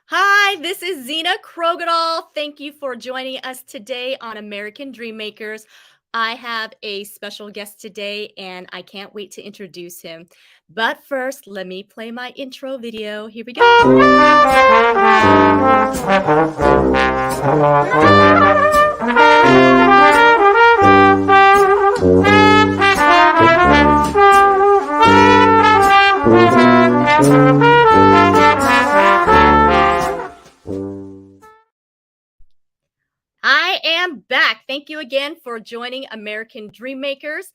Hi, this is Zena Krogadal. Thank you for joining us today on American Dreammakers. I have a special guest today and I can't wait to introduce him. But first, let me play my intro video. Here we go. I am back. Thank you again for joining American Dreammakers.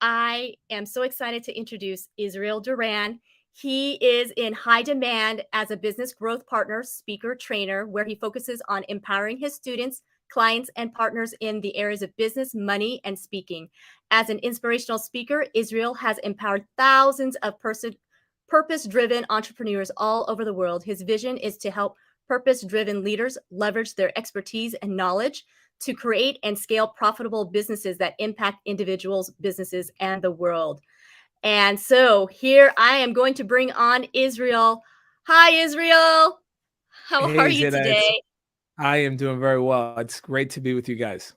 I am so excited to introduce Israel Duran. He is in high demand as a business growth partner, speaker, trainer, where he focuses on empowering his students, clients, and partners in the areas of business, money, and speaking. As an inspirational speaker, Israel has empowered thousands of purpose driven entrepreneurs all over the world. His vision is to help purpose driven leaders leverage their expertise and knowledge to create and scale profitable businesses that impact individuals, businesses, and the world. And so here I am going to bring on Israel. Hi, Israel. How are Hey, you Zeta, today? I am doing very well. It's great to be with you guys.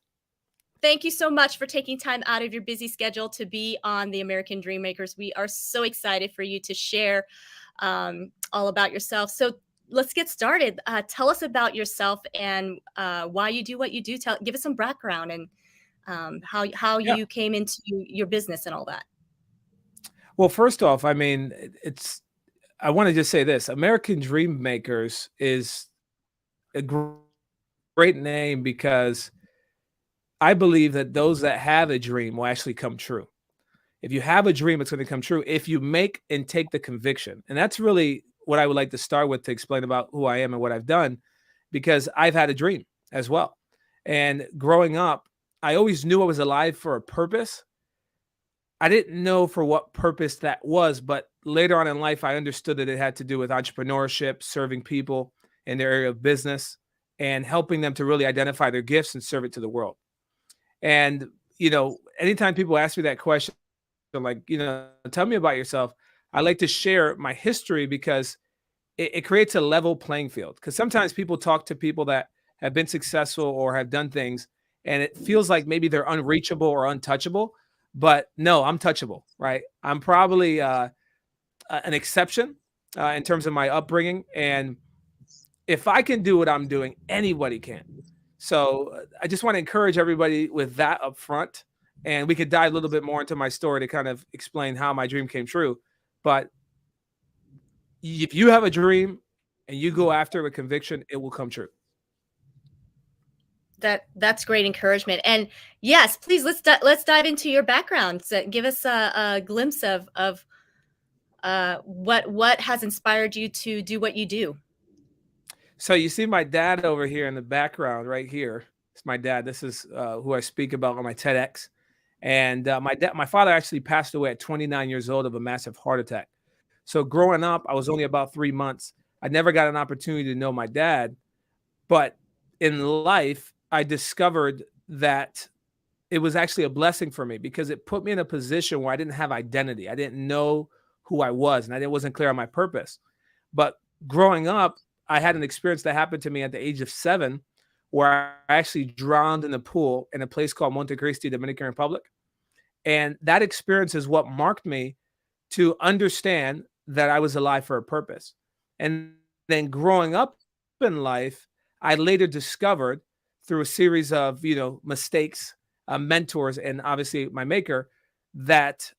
Thank you so much for taking time out of your busy schedule to be on the American Dreammakers. We are so excited for you to share all about yourself. So let's get started. Tell us about yourself and why you do what you do. Give us some background and how Yeah. you came into your business and all that. Well, first off, I mean, I want to just say this American Dream Makers is a great name because I believe that those that have a dream will actually come true. If you have a dream, it's going to come true if you make and take the conviction. And that's really what I would like to start with to explain about who I am and what I've done, because I've had a dream as well. And growing up, I always knew I was alive for a purpose. I didn't know for what purpose that was, but later on in life, I understood that it had to do with entrepreneurship, serving people in their area of business, and helping them to really identify their gifts and serve it to the world. And, anytime people ask me that question, like, tell me about yourself, I like to share my history because it creates a level playing field. Because sometimes people talk to people that have been successful or have done things, and it feels like maybe they're unreachable or untouchable. But no, I'm touchable, right? I'm probably an exception in terms of my upbringing. And if I can do what I'm doing, anybody can. So I just want to encourage everybody with that up front. And we could dive a little bit more into my story to kind of explain how my dream came true. But if you have a dream and you go after it with conviction, it will come true. That's great encouragement. And yes, please let's dive into your background. So give us a glimpse of what has inspired you to do what you do. So you see my dad over here in the background right here. It's my dad. This is who I speak about on my TEDx. And my father actually passed away at 29 years old of a massive heart attack. So growing up, I was only about 3 months. I never got an opportunity to know my dad. But in life, I discovered that it was actually a blessing for me because it put me in a position where I didn't have identity. I didn't know who I was and I wasn't clear on my purpose. But growing up, I had an experience that happened to me at the age of 7 where I actually drowned in a pool in a place called Monte Cristi, Dominican Republic. And that experience is what marked me to understand that I was alive for a purpose. And then growing up in life, I later discovered through a series of, mistakes, mentors, and obviously my maker, that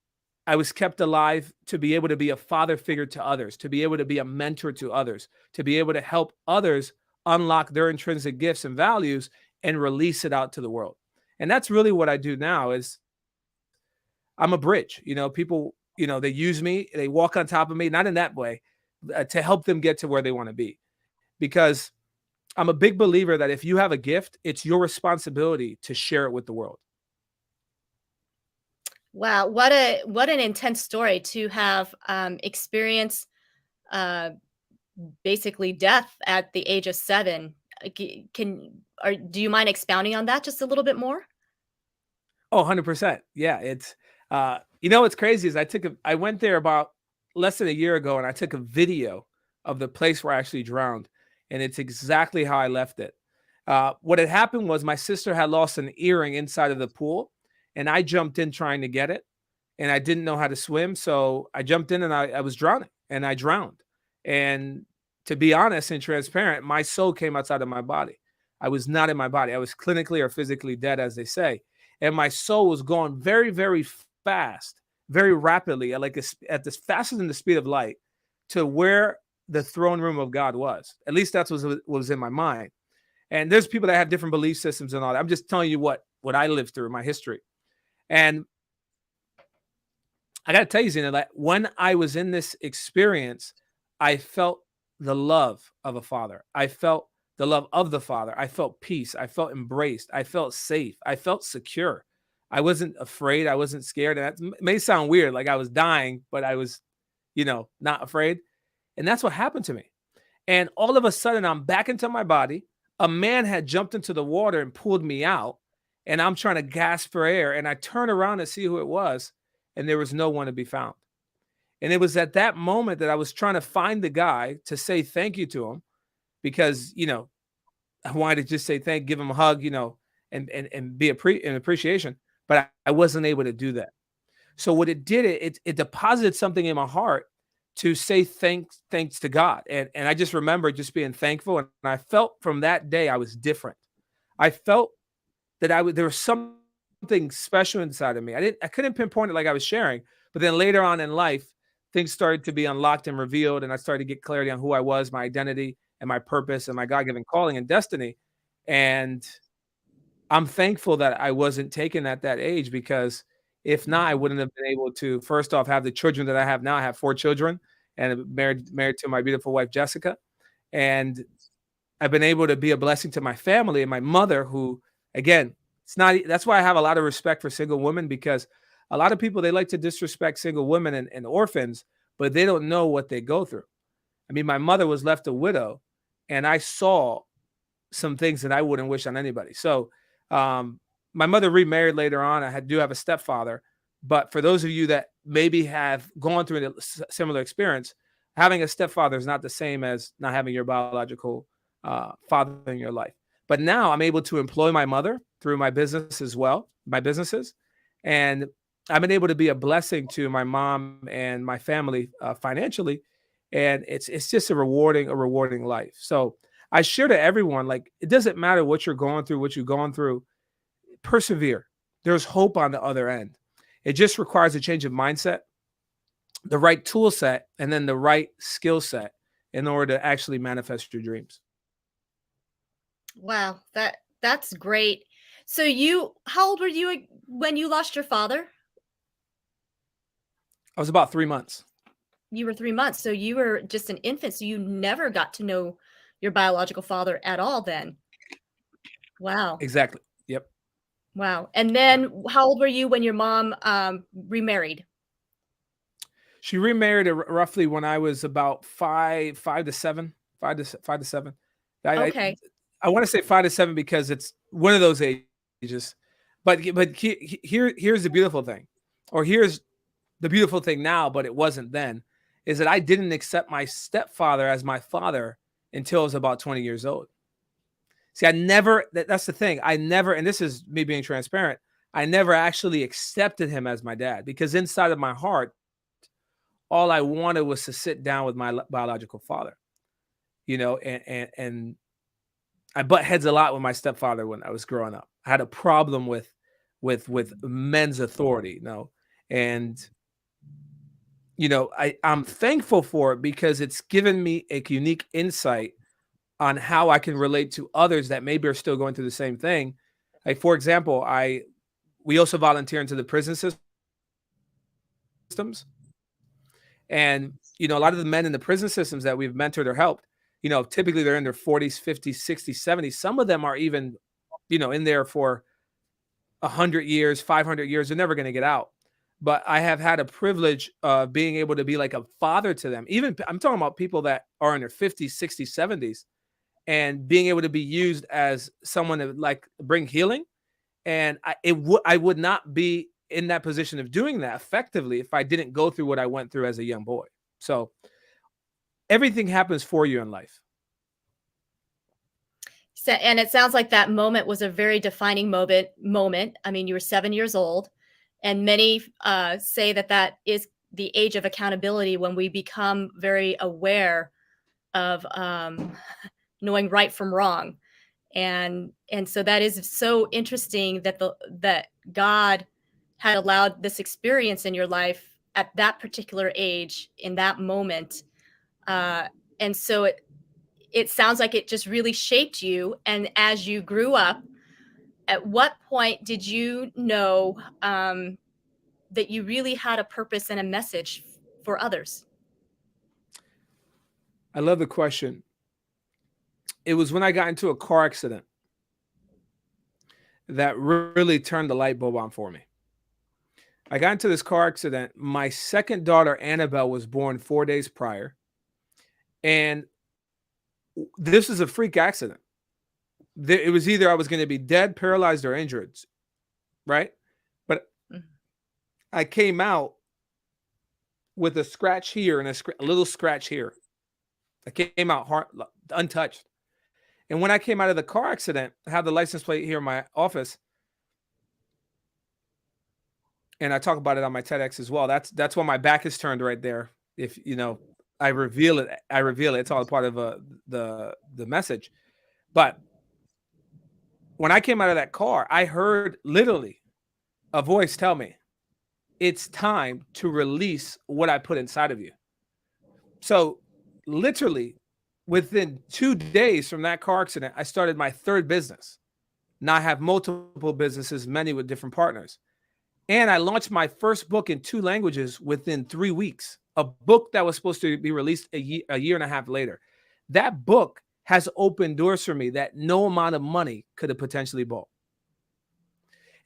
I was kept alive to be able to be a father figure to others, to be able to be a mentor to others, to be able to help others unlock their intrinsic gifts and values and release it out to the world. And that's really what I do now is I'm a bridge. People, they use me, they walk on top of me, not in that way, to help them get to where they want to be. Because I'm a big believer that if you have a gift, it's your responsibility to share it with the world. Wow, what an intense story to have experienced uh, basically death at the age of 7. Do you mind expounding on that just a little bit more? Oh, 100%. Yeah, it's what's crazy is I went there about less than a year ago and I took a video of the place where I actually drowned. and it's exactly how I left it. What had happened was my sister had lost an earring inside of the pool, and I jumped in trying to get it, and I didn't know how to swim, so I jumped in and I was drowning, and I drowned. And to be honest and transparent, my soul came outside of my body. I was not in my body. I was clinically or physically dead, as they say, and my soul was going very, very fast, very rapidly, at this faster than the speed of light, to where the throne room of God was. At least that's what was in my mind. And there's people that have different belief systems and all that. I'm just telling you what I lived through, my history. And I got to tell you, Zena, that when I was in this experience, I felt the love of a father. I felt the love of the Father. I felt peace. I felt embraced. I felt safe. I felt secure. I wasn't afraid. I wasn't scared. And that may sound weird, like I was dying, but I was, not afraid. And that's what happened to me. And all of a sudden, I'm back into my body. A man had jumped into the water and pulled me out. And I'm trying to gasp for air. And I turn around to see who it was. And there was no one to be found. And it was at that moment that I was trying to find the guy to say thank you to him because, I wanted to just say give him a hug, and be an appreciation, but I wasn't able to do that. So what it did, it deposited something in my heart to say thanks to God. And I just remember just being thankful. And I felt from that day, I was different. I felt that there was something special inside of me. I couldn't pinpoint it like I was sharing, but then later on in life, things started to be unlocked and revealed. And I started to get clarity on who I was, my identity and my purpose and my God-given calling and destiny. And I'm thankful that I wasn't taken at that age, because if not, I wouldn't have been able to, first off, have the children that I have now. I have 4 children and married to my beautiful wife, Jessica. And I've been able to be a blessing to my family and my mother, who, again, that's why I have a lot of respect for single women, because a lot of people, they like to disrespect single women and orphans, but they don't know what they go through. I mean, my mother was left a widow, and I saw some things that I wouldn't wish on anybody. So my mother remarried later on. I do have a stepfather, but for those of you that maybe have gone through a similar experience, having a stepfather is not the same as not having your biological father in your life. But now I'm able to employ my mother through my business as well, my businesses. And I've been able to be a blessing to my mom and my family financially. And it's just a rewarding life. So I share to everyone, like, it doesn't matter what you're going through, what you've gone through, persevere. There's hope on the other end. It just requires a change of mindset, the right tool set, and then the right skill set in order to actually manifest your dreams. Wow, that's great. So how old were you when you lost your father? I was about 3 months. You were 3 months. So you were just an infant. So you never got to know your biological father at all then. Wow. Exactly. Yep. Wow. And then how old were you when your mom remarried? She remarried roughly when I was about 5 to 7. Okay. I want to say 5 to 7 because it's one of those ages. But here's the beautiful thing, or here's the beautiful thing now, but it wasn't then, is that I didn't accept my stepfather as my father until I was about 20 years old. See, that's the thing. And this is me being transparent, I never actually accepted him as my dad, because inside of my heart, all I wanted was to sit down with my biological father, and I butt heads a lot with my stepfather when I was growing up. I had a problem with men's authority, and I'm thankful for it because it's given me a unique insight on how I can relate to others that maybe are still going through the same thing. Like, for example, we also volunteer into the prison systems. And, a lot of the men in the prison systems that we've mentored or helped, typically they're in their 40s, 50s, 60s, 70s. Some of them are even, in there for 100 years, 500 years. They're never going to get out. But I have had a privilege of being able to be like a father to them. Even I'm talking about people that are in their 50s, 60s, 70s, and being able to be used as someone to like bring healing. And I would not be in that position of doing that effectively if I didn't go through what I went through as a young boy. So everything happens for you in life. And it sounds like that moment was a very defining moment. I mean, you were 7 years old, and many say that that is the age of accountability, when we become very aware of knowing right from wrong. And so that is so interesting that that God had allowed this experience in your life at that particular age, in that moment. uh, and so it sounds like it just really shaped you. And as you grew up, at what point did you know that you really had a purpose and a message for others? I love the question. It was when I got into a car accident that really turned the light bulb on for me. I got into this car accident. My second daughter, Annabelle, was born 4 days prior. And this is a freak accident. It was either I was going to be dead, paralyzed, or injured, right? But I came out with a scratch here and a little scratch here. I came out untouched. And when I came out of the car accident, I have the license plate here in my office, and I talk about it on my TEDx as well. That's why my back is turned right there. If you know, I reveal it. I reveal it. It's all part of the message. But when I came out of that car, I heard literally a voice tell me, "It's time to release what I put inside of you." So, literally, within 2 days from that car accident, I started my third business. Now I have multiple businesses, many with different partners. And I launched my first book in 2 languages within 3 weeks, a book that was supposed to be released a year and a half later. That book has opened doors for me that no amount of money could have potentially bought.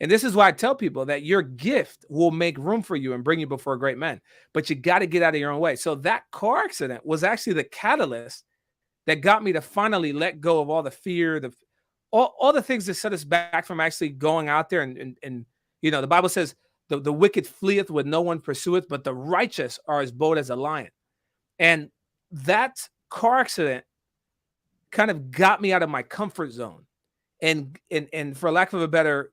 And this is why I tell people that your gift will make room for you and bring you before great men, but you got to get out of your own way. So that car accident was actually the catalyst that got me to finally let go of all the fear, all the things that set us back from actually going out there. And you know, the Bible says the wicked fleeth when no one pursueth, but the righteous are as bold as a lion. And that car accident kind of got me out of my comfort zone. And for lack of a better,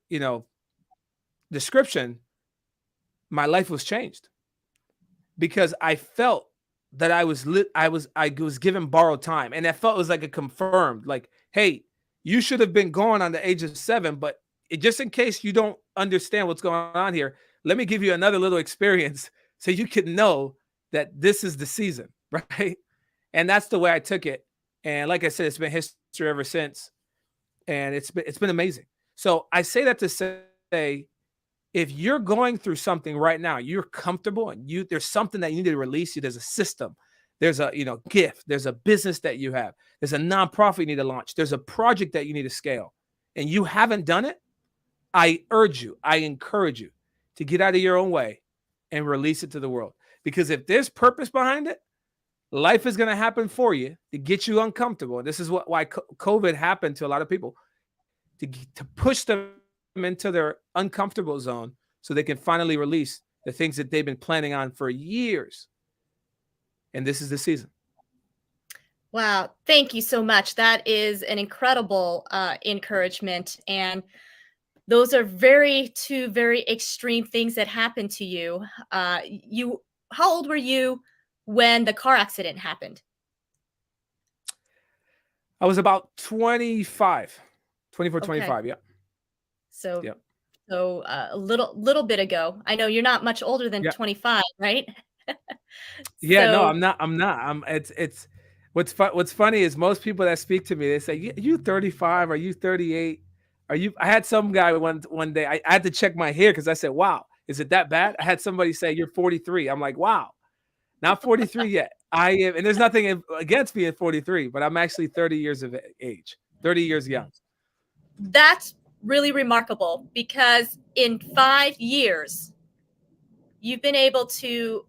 description, my life was changed because I felt that I was given borrowed time, and I felt it was like a confirmed, like, hey, you should have been gone on the age of 7, but just in case you don't understand what's going on here, let me give you another little experience so you can know that this is the season, right? And that's the way I took it. And like I said, it's been history ever since, and it's been amazing. So I say that to say, if you're going through something right now, you're comfortable and there's something that you need to release. There's a system, there's a gift, there's a business that you have, there's a nonprofit you need to launch, there's a project that you need to scale, and you haven't done it. I urge you, I encourage you to get out of your own way and release it to the world. Because if there's purpose behind it, life is going to happen for you to get you uncomfortable. And this is why COVID happened to a lot of people, to push them into their uncomfortable zone so they can finally release the things that they've been planning on for years. And this is the season. Wow. Thank you so much. That is an incredible encouragement. And those are two very extreme things that happened to you. How old were you when the car accident happened? I was about 24, okay. 25. Yeah. So, yeah. So a little bit ago. I know you're not much older than 25, right? Yeah, no, I'm not. It's what's funny is most people that speak to me, they say, you 35? Are you 38? I had some guy one day, I had to check my hair because I said, wow, is it that bad? I had somebody say, you're 43. I'm like, wow, not 43 yet. I am, and there's nothing against being 43, but I'm actually 30 years of age, 30 years young. That's really remarkable, because in 5 years, you've been able to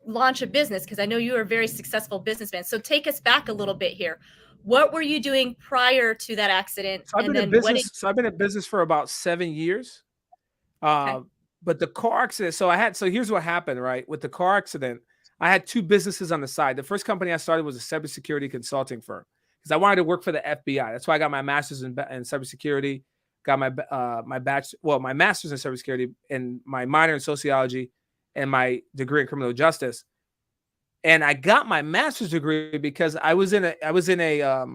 launch a business, because I know you are a very successful businessman. So take us back a little bit here. What were you doing prior to that accident? So I've been in business for about 7 years. Okay. But the car accident, so here's what happened, right? With the car accident, I had 2 businesses on the side. The first company I started was a cybersecurity consulting firm. because I wanted to work for the FBI. That's why I got my master's in cybersecurity, got my master's in cybersecurity and my minor in sociology and my degree in criminal justice. And I got my master's degree because I was in a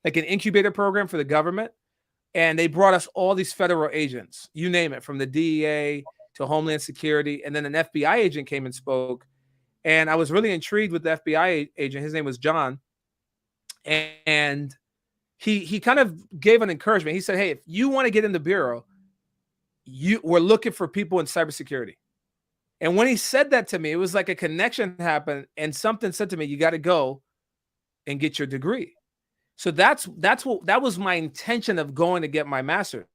like an incubator program for the government, and they brought us all these federal agents, you name it, from the DEA to Homeland Security, and then an FBI agent came and spoke, and I was really intrigued with the FBI agent. His name was John, and he kind of gave an encouragement. He said, "Hey, if you want to get in the bureau, we're looking for people in cybersecurity." And when he said that to me, it was like a connection happened, and something said to me, "You got to go and get your degree." So that was my intention of going to get my master's.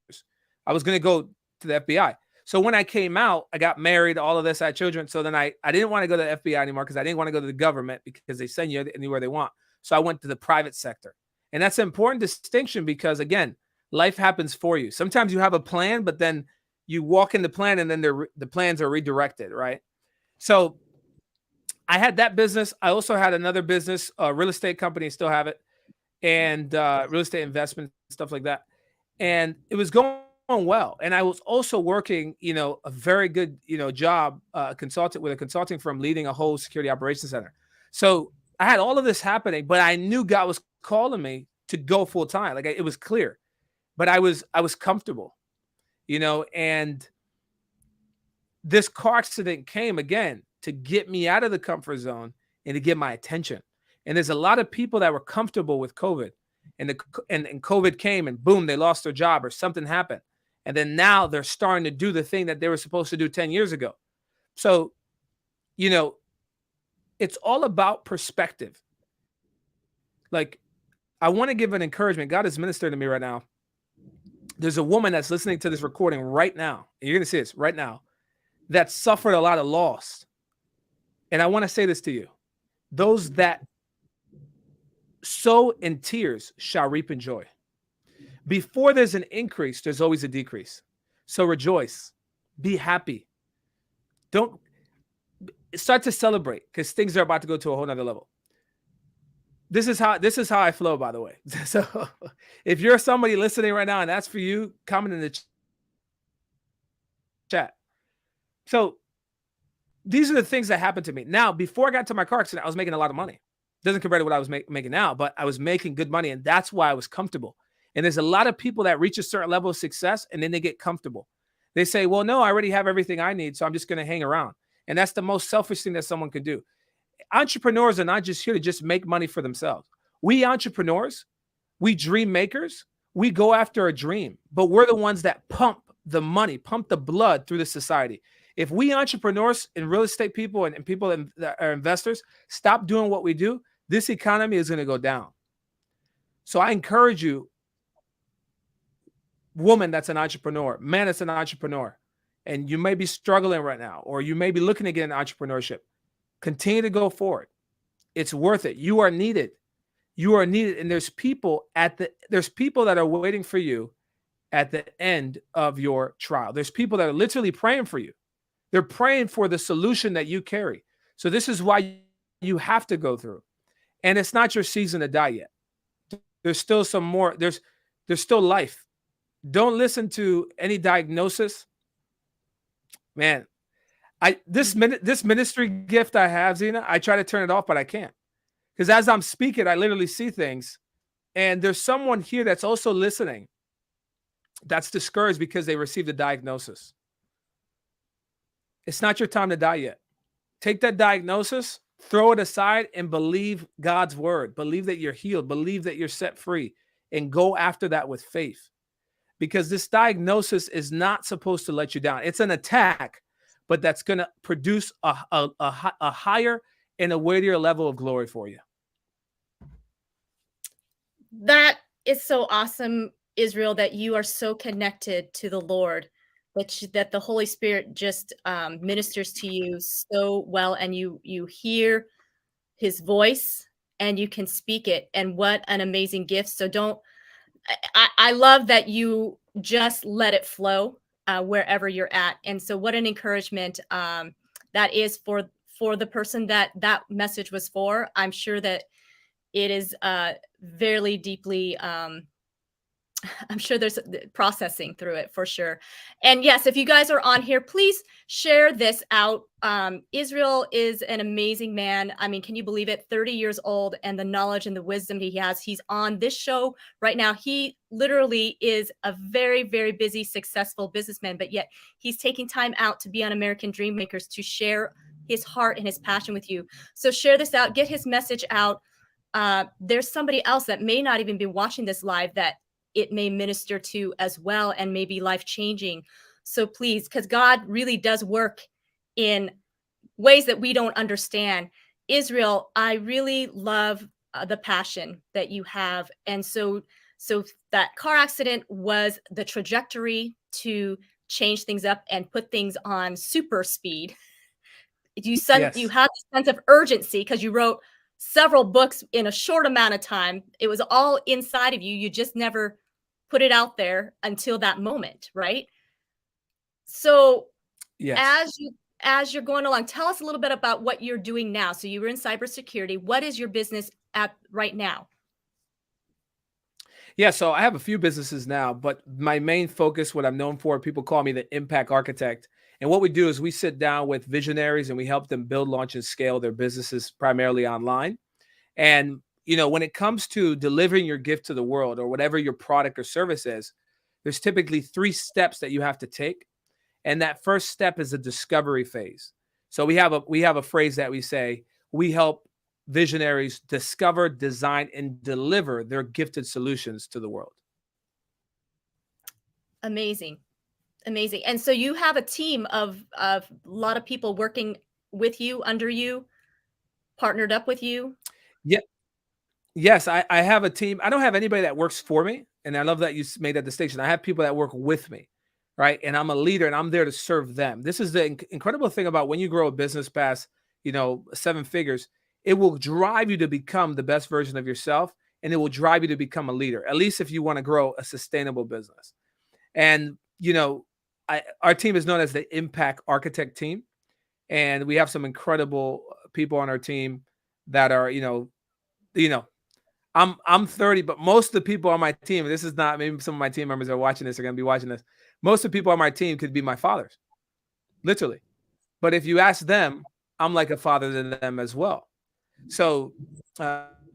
I was going to go to the FBI. So when I came out, I got married, all of this, I had children. So then I didn't want to go to the FBI anymore because I didn't want to go to the government because they send you anywhere they want. So I went to the private sector. And that's an important distinction because, again, life happens for you. Sometimes you have a plan, but then you walk in the plan and then the plans are redirected, right? So I had that business. I also had another business, a real estate company, still have it, and real estate investment, stuff like that. And it was going well. And I was also working, a very good, job, consultant with a consulting firm, leading a whole security operations center. So I had all of this happening, but I knew God was calling me to go full time. Like it was clear, but I was comfortable, and this car accident came again to get me out of the comfort zone and to get my attention. And there's a lot of people that were comfortable with COVID, and COVID came and boom, they lost their job or something happened. And then now they're starting to do the thing that they were supposed to do 10 years ago. So, it's all about perspective. Like, I want to give an encouragement. God is ministering to me right now. There's a woman that's listening to this recording right now, and you're going to see this right now, that suffered a lot of loss. And I want to say this to you. Those that sow in tears shall reap in joy. Before there's an increase, there's always a decrease. So rejoice. Be happy. Don't start to celebrate because things are about to go to a whole nother level. This is how I flow, by the way. So if you're somebody listening right now and that's for you, comment in the chat. So these are the things that happened to me. Now, before I got to my car accident, I was making a lot of money. Doesn't compare to what I was making now, but I was making good money, and that's why I was comfortable. And there's a lot of people that reach a certain level of success and then they get comfortable. They say, well, no, I already have everything I need, so I'm just going to hang around. And that's the most selfish thing that someone can do. Entrepreneurs are not just here to just make money for themselves. We entrepreneurs, we dream makers, we go after a dream, but we're the ones that pump the money, pump the blood through the society. If we entrepreneurs and real estate people and people that are investors stop doing what we do, this economy is going to go down. So I encourage you, woman that's an entrepreneur, man that's an entrepreneur, and you may be struggling right now, or you may be looking to get into entrepreneurship, continue to go forward. It's worth it. You are needed. You are needed. And there's people that are waiting for you at the end of your trial. There's people that are literally praying for you. They're praying for the solution that you carry. So this is why you have to go through. And it's not your season to die yet. There's still some more. There's still life. Don't listen to any diagnosis. Man, this ministry gift I have, Zena, I try to turn it off, but I can't. Because as I'm speaking, I literally see things. And there's someone here that's also listening that's discouraged because they received a diagnosis. It's not your time to die yet. Take that diagnosis, throw it aside, and believe God's word. Believe that you're healed. Believe that you're set free. And go after that with faith. Because this diagnosis is not supposed to let you down. It's an attack, but that's going to produce a higher and a weightier level of glory for you. That is so awesome, Israel, that you are so connected to the Lord, that the Holy Spirit just ministers to you so well, and you hear his voice and you can speak it. And what an amazing gift. So I love that you just let it flow wherever you're at. And so what an encouragement that is for the person that message was for. I'm sure that it is very deeply I'm sure there's processing through it for sure. And yes, if you guys are on here, please share this out. Israel is an amazing man. I mean, can you believe it? 30 years old, and the knowledge and the wisdom he has. He's on this show right now. He literally is a very busy, successful businessman, but yet he's taking time out to be on American Dream Makers to share his heart and his passion with you. So share this out, get his message out. There's somebody else that may not even be watching this live that it may minister to as well and may be life-changing. So please, because God really does work in ways that we don't understand. Israel, I really love the passion that you have. And so that car accident was the trajectory to change things up and put things on super speed. You Yes. have a sense of urgency because you wrote several books in a short amount of time. It was all inside of you. You just never put it out there until that moment, right? So Yes. as you're going along, tell us a little bit about what you're doing now. So you were in cybersecurity. What is your business at right now? Yeah, so I have a few businesses now, but my main focus, what I'm known for, people call me the impact architect. And what we do is we sit down with visionaries and we help them build, launch, and scale their businesses primarily online. And, when it comes to delivering your gift to the world or whatever your product or service is, there's typically 3 steps that you have to take. And that first step is a discovery phase. So we have a phrase that we say, we help visionaries discover, design, and deliver their gifted solutions to the world. Amazing. Amazing. And so you have a team of a lot of people working with you, under you, partnered up with you. Yeah, yes, I have a team. I don't have anybody that works for me, and I love that you made that distinction. I have people that work with me, right? And I'm a leader, and I'm there to serve them. This is the incredible thing about when you grow a business past, 7 figures. It will drive you to become the best version of yourself, and it will drive you to become a leader. At least if you want to grow a sustainable business. And our team is known as the Impact Architect team, and we have some incredible people on our team that are, you know, I'm 30, but most of the people on my team, this is not, maybe some of my team members are watching this, are going to be watching this. Most of the people on my team could be my fathers, literally. But if you ask them, I'm like a father to them as well. So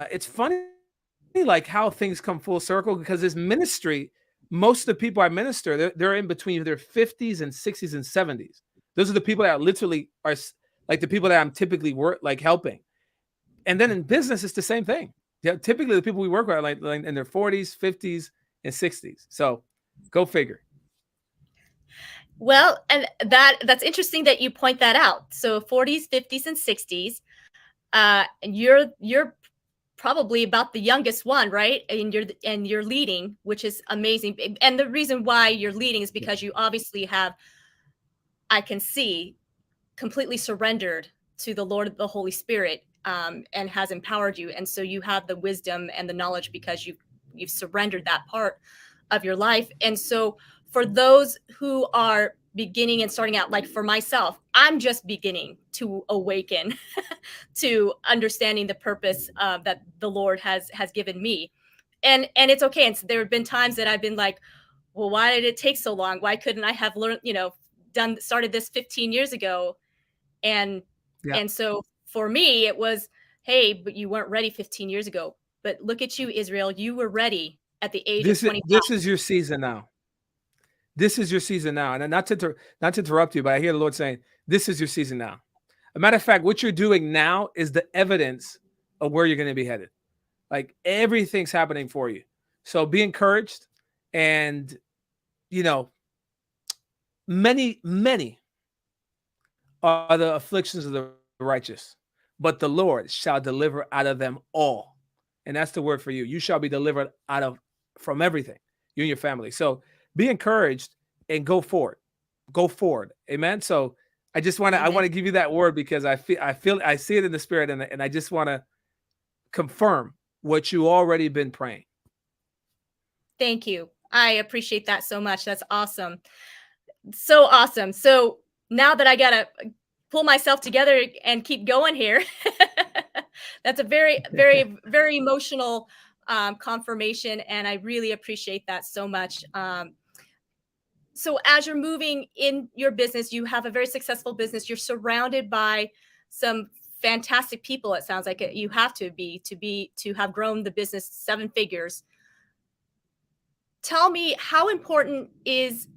it's funny, like how things come full circle because this ministry, most of the people I minister, they're in between their 50s and 60s and 70s. Those are the people that literally are like the people that I'm typically like helping. And then in business, it's the same thing. Yeah, typically the people we work with are like in their 40s, 50s, and 60s. So go figure. Well, and that's interesting that you point that out. So 40s, 50s, and 60s. And you're probably about the youngest one, right? And you're leading, which is amazing. And the reason why you're leading is because you obviously have, I can see, completely surrendered to the Lord, the Holy Spirit, and has empowered you. And so you have the wisdom and the knowledge because you've surrendered that part of your life. And so for those who are beginning and starting out, like for myself, I'm just beginning to awaken to understanding the purpose that the Lord has given me. And it's okay. And so there have been times that I've been like, well, why did it take so long? Why couldn't I have learned, started this 15 years ago? And Yeah. and so for me, it was, hey, but you weren't ready 15 years ago. But look at you, Israel. You were ready at the age of This is 25. this is your season now. This is your season now. And not to interrupt you, but I hear the Lord saying, this is your season now. A matter of fact, what you're doing now is the evidence of where you're going to be headed. Like everything's happening for you. So be encouraged. And, you know, many are the afflictions of the righteous, but the Lord shall deliver out of them all. And that's the word for you. You shall be delivered from everything, you and your family. So be encouraged and go forward. Go forward. Amen. So I Amen. want to give you that word because I see it in the spirit, and I just want to confirm what you already been praying. Thank you. I appreciate that so much. That's awesome. So awesome. So now that I got to pull myself together and keep going here, That's a very, very, very emotional confirmation, and I really appreciate that so much. So as you're moving in your business, you have a very successful business. You're surrounded by some fantastic people. It sounds like you have to have grown the business 7 figures. Tell me, how important is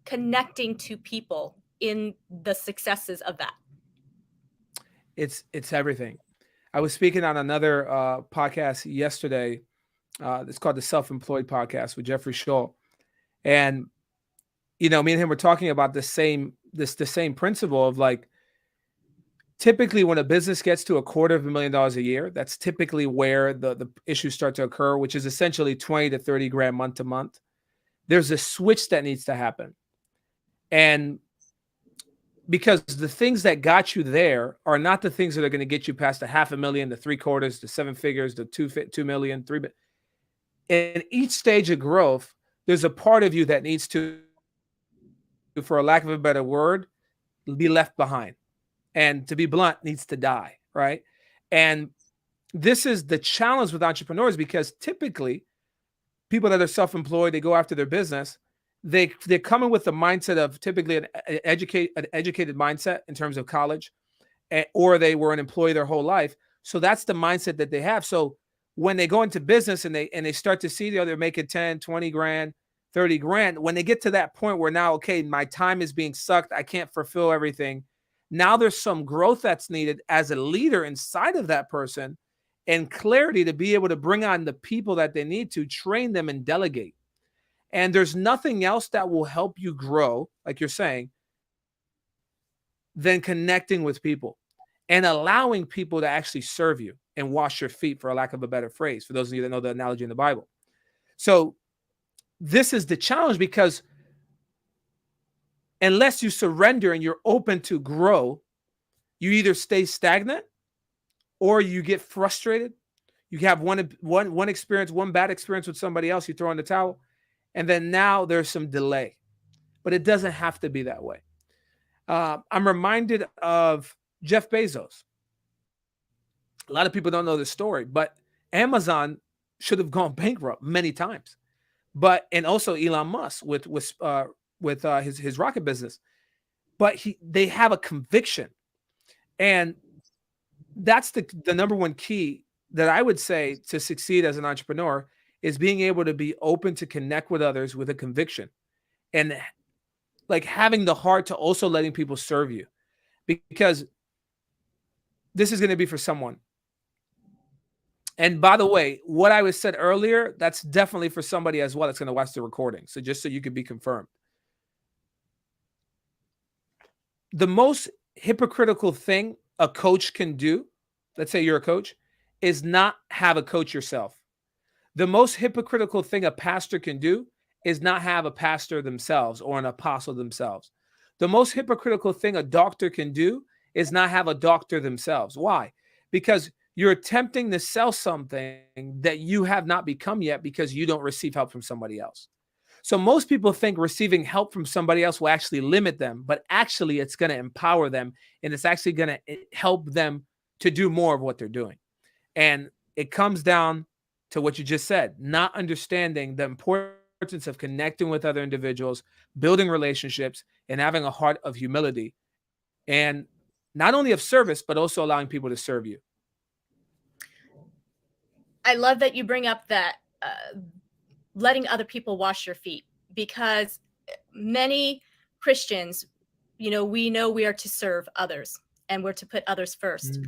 connecting to people in the successes of that? It's everything. I was speaking on another podcast yesterday. It's called the Self-Employed Podcast with Jeffrey Shull, and me and him were talking about the same principle of like, typically when a business gets to $250,000 a year, that's typically where the issues start to occur, which is essentially 20 to 30 grand month to month. There's a switch that needs to happen, and because the things that got you there are not the things that are going to get you past the 500,000, the 3/4, the 7 figures, the 2 million, 3. In each stage of growth, there's a part of you that needs to, for a lack of a better word, be left behind. And to be blunt, needs to die, right? And this is the challenge with entrepreneurs, because typically people that are self-employed, they go after their business, they're coming with the mindset of typically an educated mindset in terms of college, or they were an employee their whole life. So that's the mindset that they have. So when they go into business and they start to see they're making 10, 20 grand, 30 grand, when they get to that point where now, okay, my time is being sucked, I can't fulfill everything. Now there's some growth that's needed as a leader inside of that person, and clarity to be able to bring on the people that they need to train them and delegate. And there's nothing else that will help you grow, like you're saying, than connecting with people and allowing people to actually serve you and wash your feet, for a lack of a better phrase, for those of you that know the analogy in the Bible. So this is the challenge, because unless you surrender and you're open to grow, you either stay stagnant or you get frustrated. You have one experience, one bad experience with somebody else, you throw in the towel, and then now there's some delay. But it doesn't have to be that way. I'm reminded of Jeff Bezos. A lot of people don't know this story, but Amazon should have gone bankrupt many times. And also Elon Musk with his rocket business. But they have a conviction, and that's the number one key that I would say to succeed as an entrepreneur, is being able to be open to connect with others with a conviction, and like having the heart to also letting people serve you, because this is going to be for someone. And by the way, what I was said earlier, that's definitely for somebody as well that's going to watch the recording. So just so you could be confirmed. The most hypocritical thing a coach can do, let's say you're a coach, is not have a coach yourself. The most hypocritical thing a pastor can do is not have a pastor themselves or an apostle themselves. The most hypocritical thing a doctor can do is not have a doctor themselves. Why? Because you're attempting to sell something that you have not become yet, because you don't receive help from somebody else. So most people think receiving help from somebody else will actually limit them, but actually it's going to empower them, and it's actually going to help them to do more of what they're doing. And it comes down to what you just said, not understanding the importance of connecting with other individuals, building relationships, and having a heart of humility, and not only of service, but also allowing people to serve you. I love that you bring up that letting other people wash your feet, because many Christians, we know we are to serve others and we're to put others first.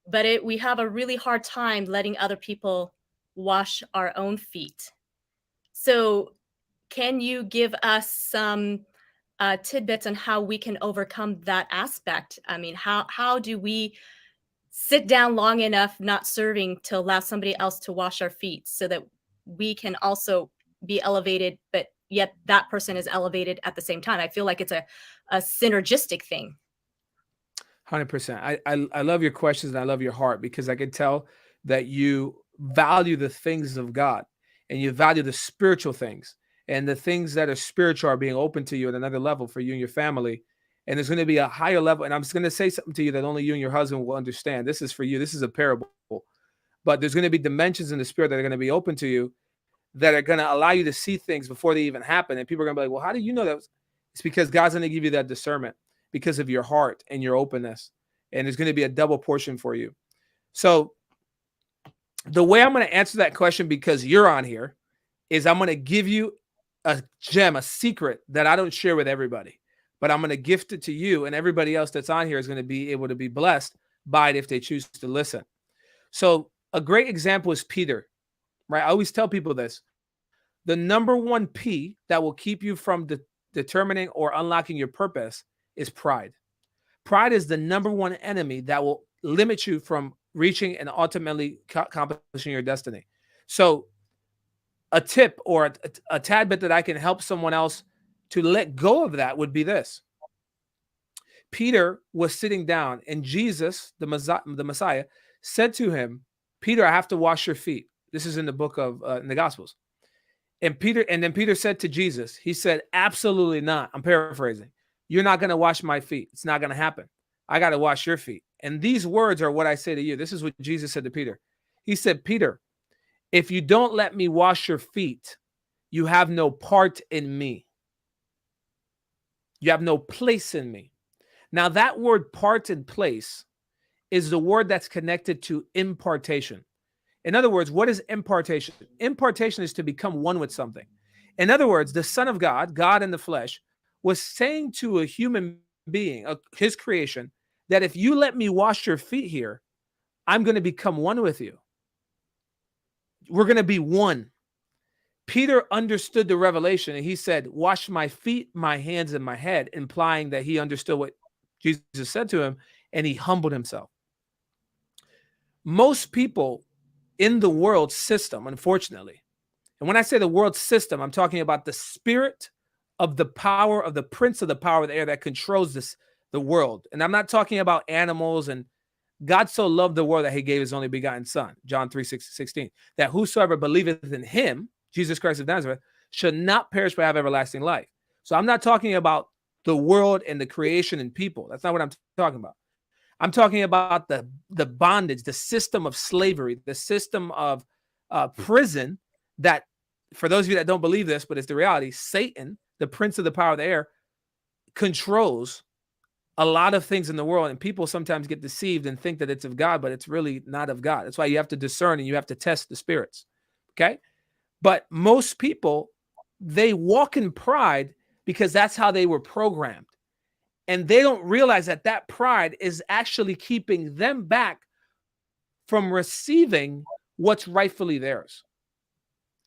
But we have a really hard time letting other people wash our own feet. So can you give us some tidbits on how we can overcome that aspect? I mean, how do we sit down long enough not serving to allow somebody else to wash our feet, so that we can also be elevated, but yet that person is elevated at the same time? I feel like it's a synergistic thing. 100%. I love your questions, and I love your heart, because I can tell that you value the things of God, and you value the spiritual things, and the things that are spiritual are being open to you at another level for you and your family. And there's going to be a higher level. And I'm just going to say something to you that only you and your husband will understand. This is for you. This is a parable. But there's going to be dimensions in the spirit that are going to be open to you that are going to allow you to see things before they even happen. And people are going to be like, well, how do you know that? It's because God's going to give you that discernment because of your heart and your openness. And there's going to be a double portion for you. So the way I'm going to answer that question, because you're on here, is I'm going to give you a gem, a secret that I don't share with everybody, but I'm going to gift it to you, and everybody else that's on here is going to be able to be blessed by it if they choose to listen. So a great example is Peter, right? I always tell people this. The number one P that will keep you from determining or unlocking your purpose is pride. Pride is the number one enemy that will limit you from reaching and ultimately accomplishing your destiny. So a tip or a tad bit that I can help someone else to let go of that would be this. Peter was sitting down, and Jesus, the Messiah, said to him, Peter, I have to wash your feet. This is in the book of in the Gospels. And then Peter said to Jesus, he said, absolutely not. I'm paraphrasing. You're not going to wash my feet. It's not going to happen. I got to wash your feet. And these words are what I say to you. This is what Jesus said to Peter. He said, Peter, if you don't let me wash your feet, you have no part in me. You have no place in me. Now, that word part and place is the word that's connected to impartation. In other words, what is impartation? Impartation is to become one with something. In other words, the Son of God, God in the flesh, was saying to a human being, his creation, that if you let me wash your feet here, I'm going to become one with you. We're going to be one. Peter understood the revelation, and he said, wash my feet, my hands, and my head, implying that he understood what Jesus said to him, and he humbled himself. Most people in the world system, unfortunately, and when I say the world system, I'm talking about the spirit of the power of the prince of the power of the air that controls the world. And I'm not talking about animals. And God so loved the world that he gave his only begotten son, John 3:16, that whosoever believeth in him, Jesus Christ of Nazareth, should not perish but have everlasting life. So I'm not talking about the world and the creation and people. That's not what I'm talking about. I'm talking about the bondage, the system of slavery, the system of prison that, for those of you that don't believe this, but it's the reality, Satan, the prince of the power of the air, controls a lot of things in the world, and people sometimes get deceived and think that it's of God, but it's really not of God. That's why you have to discern and you have to test the spirits, okay? But most people, they walk in pride because that's how they were programmed. And they don't realize that that pride is actually keeping them back from receiving what's rightfully theirs.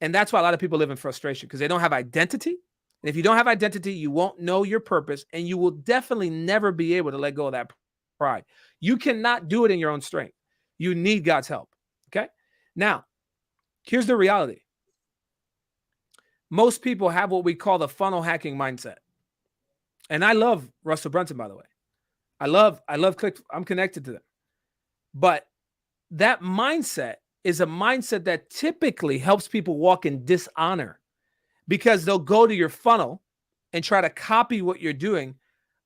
And that's why a lot of people live in frustration, because they don't have identity. And if you don't have identity, you won't know your purpose, and you will definitely never be able to let go of that pride. You cannot do it in your own strength. You need God's help. Okay? Now, here's the reality. Most people have what we call the funnel hacking mindset. And I love Russell Brunson, by the way. I love Click. I'm connected to them. But that mindset is a mindset that typically helps people walk in dishonor, because they'll go to your funnel and try to copy what you're doing.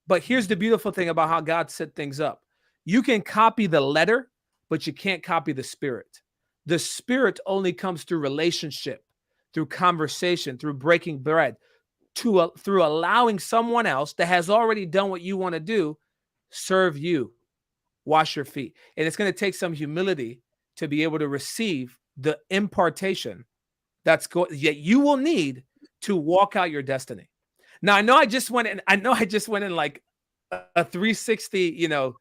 But here's the beautiful thing about how God set things up. You can copy the letter, but you can't copy the spirit. The spirit only comes through relationship, through conversation, through breaking bread, through allowing someone else that has already done what you want to do serve you, wash your feet. And it's going to take some humility to be able to receive the impartation that you will need to walk out your destiny. Now, I know I just went in like a 360,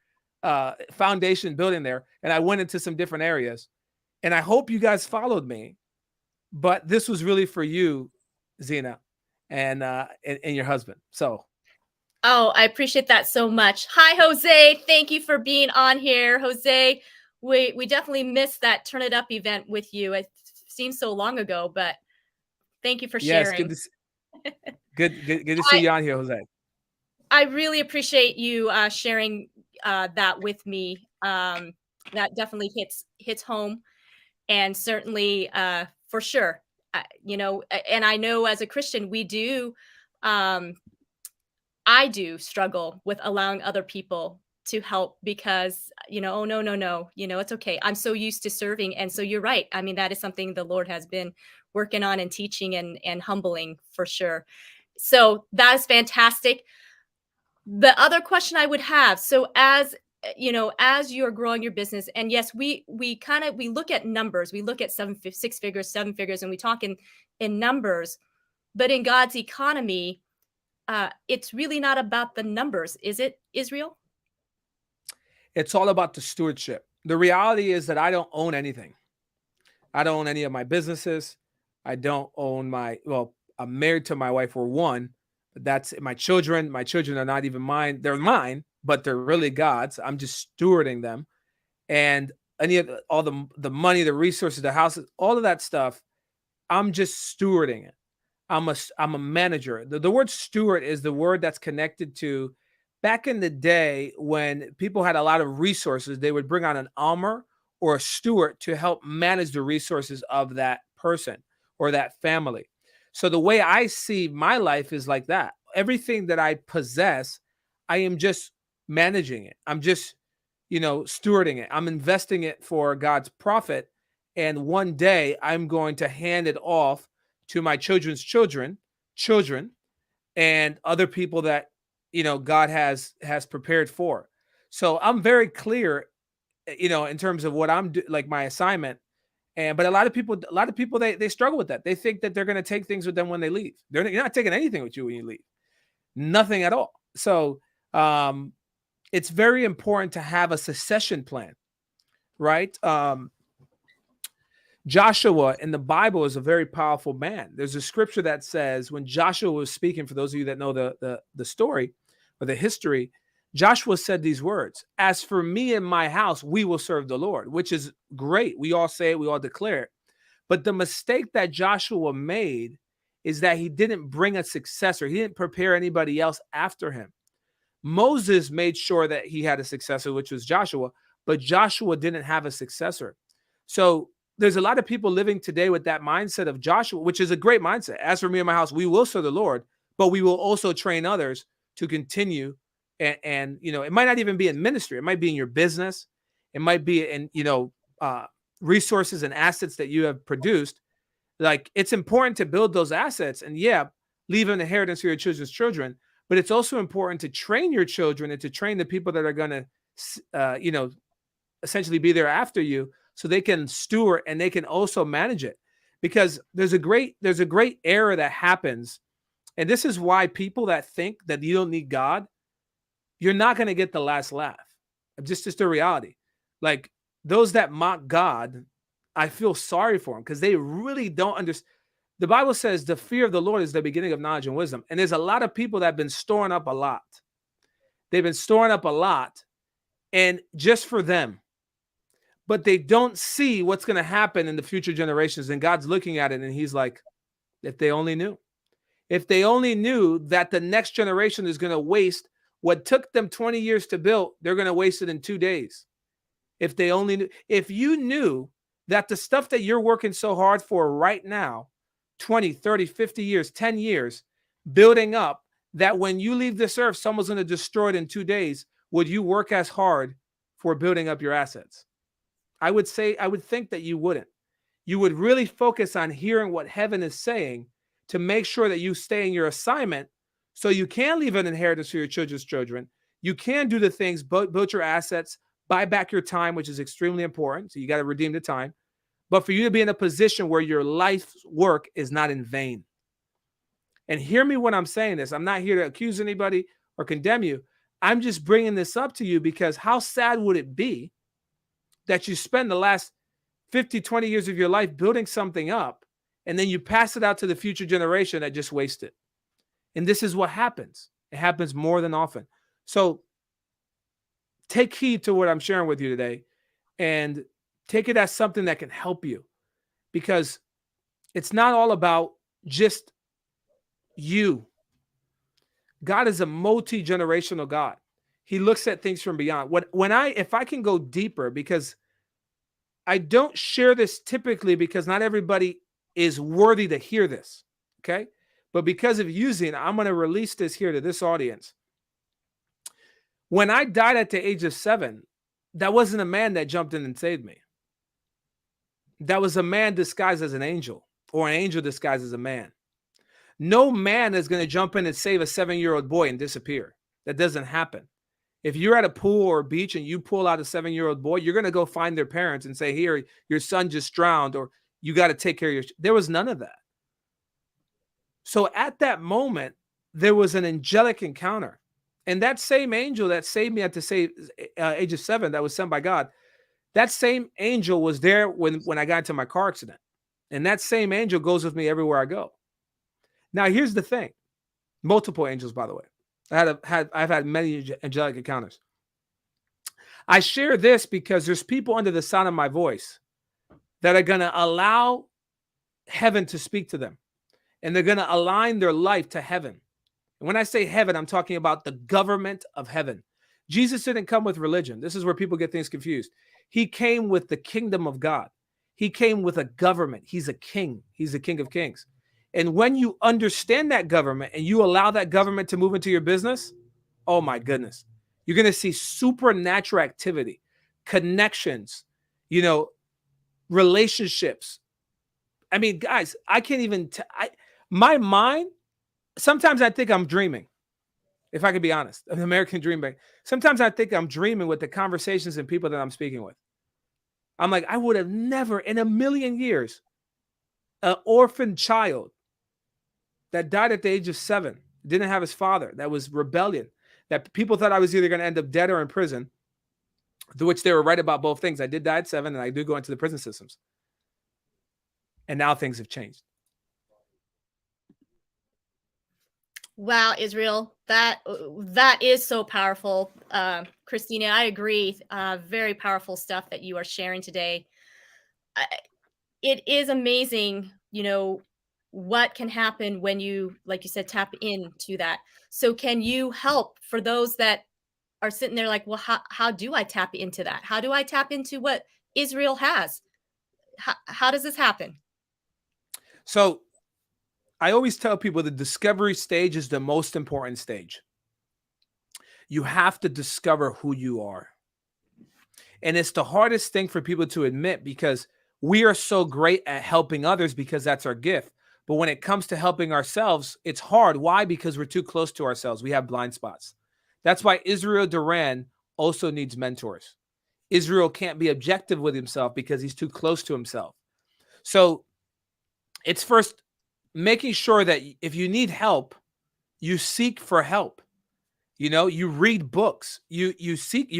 foundation building there, and I went into some different areas, and I hope you guys followed me. But this was really for you, Zena, and your husband. So. Oh, I appreciate that so much. Hi, Jose. Thank you for being on here, Jose. We definitely missed that Turn It Up event with you. It seems so long ago, but thank you for sharing. Yes, good to see you on here, Jose. I really appreciate you sharing that with me. That definitely hits home, and certainly for sure, and I know as a Christian we do I do struggle with allowing other people to help because, oh, no, no, no, it's okay. I'm so used to serving. And so you're right. I mean, that is something the Lord has been working on and teaching and humbling for sure. So that is fantastic. The other question I would have, so as you're growing your business, and yes, we look at numbers, we look at six figures, seven figures, and we talk in numbers, but in God's economy, it's really not about the numbers, is it, Israel? It's all about the stewardship. The reality is that I don't own anything. I don't own any of my businesses. I don't own well, I'm married to my wife. We're one, but that's my children. My children are not even mine. They're mine, but they're really God's. I'm just stewarding them. And all the money, the resources, the houses, all of that stuff, I'm just stewarding it. I'm a manager. The word steward is the word that's connected to back in the day when people had a lot of resources, they would bring on an almer or a steward to help manage the resources of that person or that family. So the way I see my life is like that. Everything that I possess, I am just managing it. I'm just, stewarding it. I'm investing it for God's profit. And one day I'm going to hand it off to my children's children, and other people that God has prepared for. So I'm very clear, in terms of what like my assignment. But a lot of people they struggle with that. They think that they're going to take things with them when they leave. You're not taking anything with you when you leave, nothing at all. So it's very important to have a succession plan, right? Joshua in the Bible is a very powerful man. There's a scripture that says when Joshua was speaking, for those of you that know the story or the history, Joshua said these words, "As for me and my house, we will serve the Lord," which is great. We all say it, we all declare it. But the mistake that Joshua made is that he didn't bring a successor. He didn't prepare anybody else after him. Moses made sure that he had a successor, which was Joshua, but Joshua didn't have a successor. So there's a lot of people living today with that mindset of Joshua, which is a great mindset. As for me and my house, we will serve the Lord, but we will also train others to continue. And it might not even be in ministry. It might be in your business. It might be in, resources and assets that you have produced. Like, it's important to build those assets and leave an inheritance for your children's children. But it's also important to train your children and to train the people that are going to, essentially be there after you, so they can steward and they can also manage it. Because there's a great error that happens. And this is why people that think that you don't need God, you're not going to get the last laugh. Just the reality. Like, those that mock God, I feel sorry for them because they really don't understand. The Bible says the fear of the Lord is the beginning of knowledge and wisdom. And there's a lot of people that have been storing up a lot. They've been storing up a lot, and just for them. But they don't see what's going to happen in the future generations. And God's looking at it and he's like, if they only knew. If they only knew that the next generation is going to waste what took them 20 years to build, they're going to waste it in 2 days. If they only knew. If you knew that the stuff that you're working so hard for right now, 20, 30, 50 years, 10 years, building up, that when you leave this earth, someone's going to destroy it in 2 days, would you work as hard for building up your assets? I would think that you wouldn't. You would really focus on hearing what heaven is saying to make sure that you stay in your assignment so you can leave an inheritance for your children's children. You can do the things, build your assets, buy back your time, which is extremely important. So you got to redeem the time. But for you to be in a position where your life's work is not in vain. And hear me when I'm saying this. I'm not here to accuse anybody or condemn you. I'm just bringing this up to you because how sad would it be that you spend the last 50, 20 years of your life building something up, and then you pass it out to the future generation that just wasted it. And this is what happens. It happens more than often. So take heed to what I'm sharing with you today and take it as something that can help you, because it's not all about just you. God is a multi-generational God. He looks at things from beyond. If I can go deeper, because I don't share this typically because not everybody is worthy to hear this. Okay. but because of using, I'm going to release this here to this audience. When I died at the age of 7, that wasn't a man that jumped in and saved me. That was a man disguised as an angel, or an angel disguised as a man. No man is going to jump in and save a 7-year-old boy and disappear. That doesn't happen. If you're at a pool or a beach and you pull out a 7-year-old boy, you're going to go find their parents and say, here, your son just drowned, or you got to take care of your. There was none of that. So at that moment, there was an angelic encounter. And that same angel that saved me at the age of 7, that was sent by God, that same angel was there when I got into my car accident. And that same angel goes with me everywhere I go. Now, here's the thing. Multiple angels, by the way. I've had many angelic encounters. I share this because there's people under the sound of my voice that are going to allow heaven to speak to them. And they're going to align their life to heaven. And when I say heaven, I'm talking about the government of heaven. Jesus didn't come with religion. This is where people get things confused. He came with the kingdom of God. He came with a government. He's a king. He's the King of Kings. And when you understand that government and you allow that government to move into your business, oh my goodness, you're going to see supernatural activity, connections, relationships. I mean, guys, I can't even, my mind, sometimes I think I'm dreaming, if I could be honest, an American dream bank. Sometimes I think I'm dreaming with the conversations and people that I'm speaking with. I'm like, I would have never in a million years, an orphan child that died at the age of 7, didn't have his father, that was rebellion, that people thought I was either going to end up dead or in prison, to which they were right about both things. I did die at 7 and I do go into the prison systems. And now things have changed. Wow, Israel, that is so powerful. Christina, I agree. Very powerful stuff that you are sharing today. It is amazing, what can happen when you, like you said, tap into that. So can you help for those that are sitting there like, well, how do I tap into that? How do I tap into what Israel has? How does this happen? So I always tell people the discovery stage is the most important stage. You have to discover who you are. And it's the hardest thing for people to admit because we are so great at helping others because that's our gift. But when it comes to helping ourselves, it's hard. Why? Because we're too close to ourselves. We have blind spots. That's why Israel Duran also needs mentors. Israel can't be objective with himself because he's too close to himself. So it's first making sure that if you need help, you seek for help. You read books, you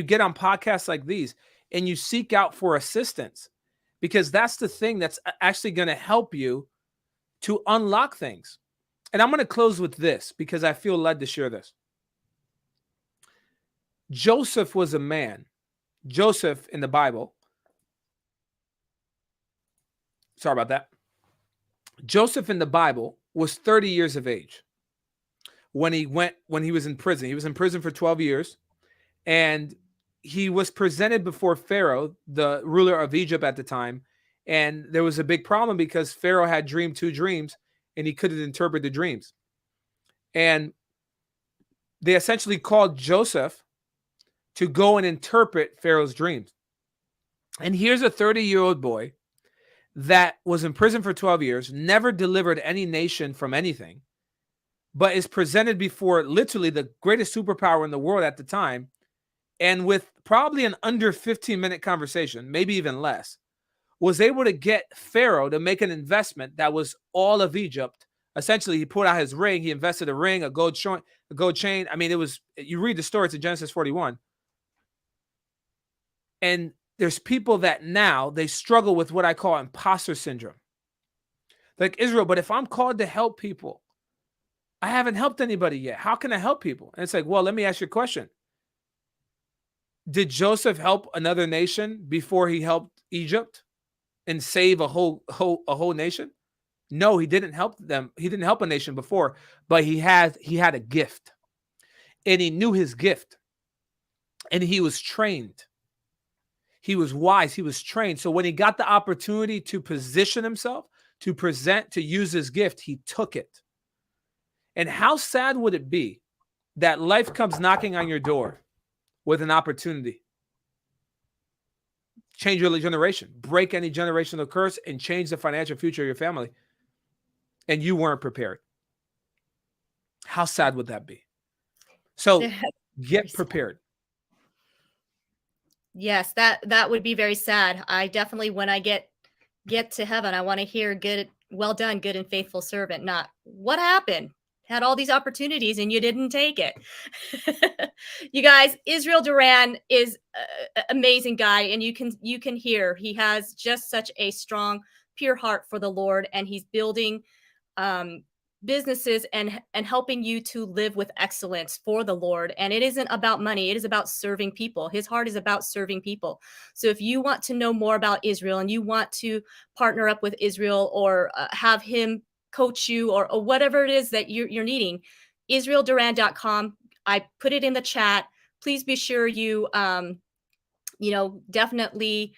get on podcasts like these, and you seek out for assistance, because that's the thing that's actually going to help you to unlock things. And I'm going to close with this because I feel led to share this. Joseph was a man. Joseph in the Bible. Sorry about that. Joseph in the Bible was 30 years of age when he was in prison. He was in prison for 12 years, and he was presented before Pharaoh, the ruler of Egypt at the time. And there was a big problem because Pharaoh had dreamed 2 dreams and he couldn't interpret the dreams. And they essentially called Joseph to go and interpret Pharaoh's dreams. And here's a 30-year-old boy that was in prison for 12 years, never delivered any nation from anything, but is presented before literally the greatest superpower in the world at the time. And with probably an under 15-minute conversation, maybe even less, was able to get Pharaoh to make an investment that was all of Egypt. Essentially, he pulled out his ring. He invested a ring, a gold chain. I mean, it was, you read the story, it's in Genesis 41. And there's people that now they struggle with what I call imposter syndrome. Like, Israel, but if I'm called to help people, I haven't helped anybody yet. How can I help people? And it's like, well, let me ask you a question. Did Joseph help another nation before he helped Egypt and save a whole nation? No, he didn't help them. He didn't help a nation before, but he had a gift, and he knew his gift, and he was trained. He was wise. He was trained. So when he got the opportunity to position himself, to present, to use his gift, he took it. And how sad would it be that life comes knocking on your door with an opportunity? Change your generation, break any generational curse, and change the financial future of your family. And you weren't prepared. How sad would that be? So get prepared. Yes, that would be very sad. I definitely, when I get to heaven, I want to hear good, well done, good and faithful servant, not what happened. Had all these opportunities and you didn't take it. You guys, Israel Duran is an amazing guy, and you can hear he has just such a strong, pure heart for the Lord, and he's building businesses and helping you to live with excellence for the Lord. And it isn't about money, it is about serving people. His heart is about serving people. So if you want to know more about Israel and you want to partner up with Israel, or have him coach you, or whatever it is that you're needing, israelduran.com. I put it in the chat. Please be sure you definitely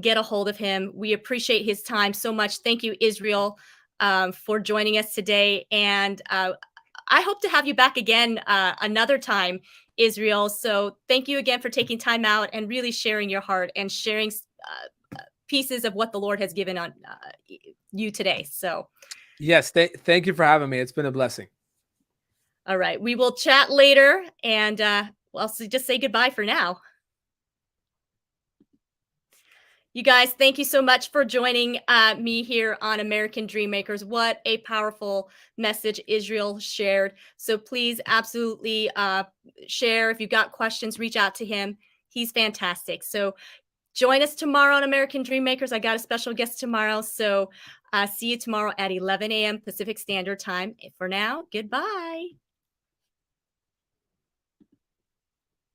get a hold of him. We appreciate his time so much. Thank you, Israel, for joining us today. And I hope to have you back again another time, Israel. So thank you again for taking time out and really sharing your heart and sharing pieces of what the Lord has given on you today. So yes, thank you for having me. It's been a blessing. All right. We will chat later, and I'll just say goodbye for now. You guys, thank you so much for joining me here on American Dreammakers. What a powerful message Israel shared. So please absolutely share. If you've got questions, reach out to him. He's fantastic. So join us tomorrow on American Dreammakers. I got a special guest tomorrow. So see you tomorrow at 11 a.m. Pacific Standard Time. For now, goodbye.